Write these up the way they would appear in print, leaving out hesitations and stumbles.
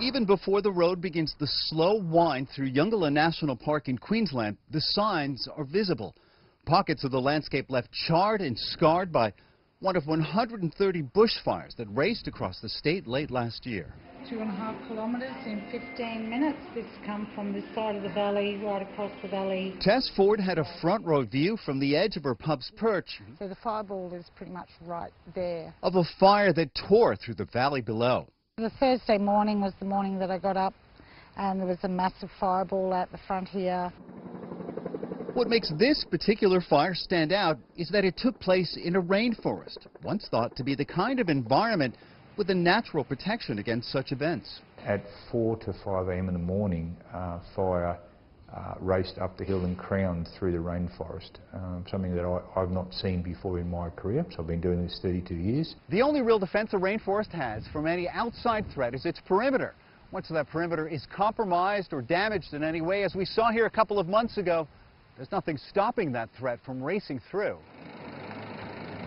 Even before the road begins the slow wind through Yongala National Park in Queensland, the signs are visible. Pockets of the landscape left charred and scarred by one of 130 bushfires that raced across the state late last year. 2.5 kilometres in 15 minutes. This come from this side of the valley, right across the valley. Tess Ford had a front row view from the edge of her pub's perch. So the fireball is pretty much right there. Of a fire that tore through the valley below. The Thursday morning was the morning that I got up, and there was a massive fireball out the front here. What makes this particular fire stand out is that it took place in a rainforest, once thought to be the kind of environment with a natural protection against such events. At 4 to 5 a.m. in the morning, fire raced up the hill and crowned through the rainforest, something that I've not seen before in my career. So I've been doing this 32 years. The only real defense a rainforest has from any outside threat is its perimeter. Once that perimeter is compromised or damaged in any way, as we saw here a couple of months ago, there's nothing stopping that threat from racing through.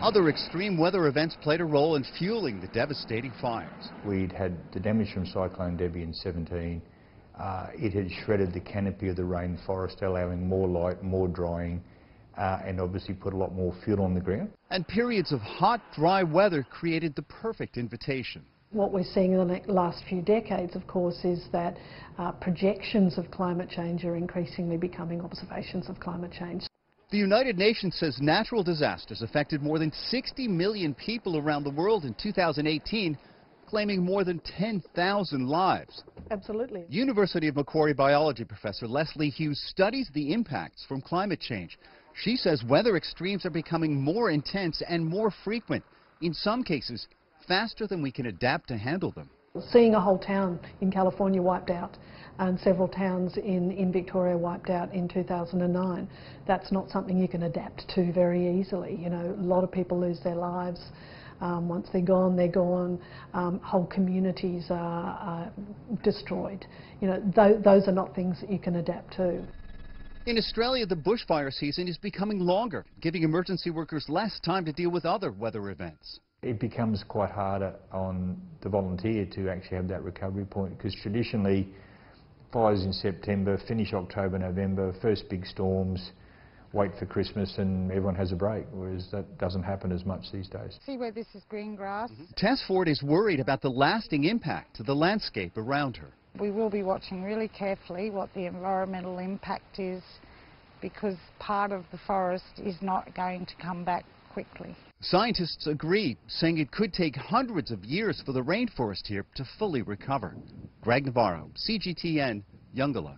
Other extreme weather events played a role in fueling the devastating fires. We'd had the damage from Cyclone Debbie in 17. It had shredded the canopy of the rainforest, allowing more light, more drying, and obviously put a lot more fuel on the ground. And periods of hot, dry weather created the perfect invitation. What we're seeing in the last few decades, of course, is that projections of climate change are increasingly becoming observations of climate change. The United Nations says natural disasters affected more than 60 million people around the world in 2018, claiming more than 10,000 lives. Absolutely. University of Macquarie biology professor Leslie Hughes studies the impacts from climate change. She says weather extremes are becoming more intense and more frequent, in some cases faster than we can adapt to handle them. Seeing a whole town in California wiped out and several towns in Victoria wiped out in 2009, that's not something you can adapt to very easily. You know, a lot of people lose their lives. Once they're gone, they're gone. Whole communities are destroyed. You know, those are not things that you can adapt to. In Australia, the bushfire season is becoming longer, giving emergency workers less time to deal with other weather events. It becomes quite harder on the volunteer to actually have that recovery point, because traditionally fires in September, finish October, November, first big storms, wait for Christmas and everyone has a break, whereas that doesn't happen as much these days. See where this is green grass? Tess Ford is worried about the lasting impact to the landscape around her. We will be watching really carefully what the environmental impact is, because part of the forest is not going to come back quickly. Scientists agree, saying it could take hundreds of years for the rainforest here to fully recover. Greg Navarro, CGTN, Yongala.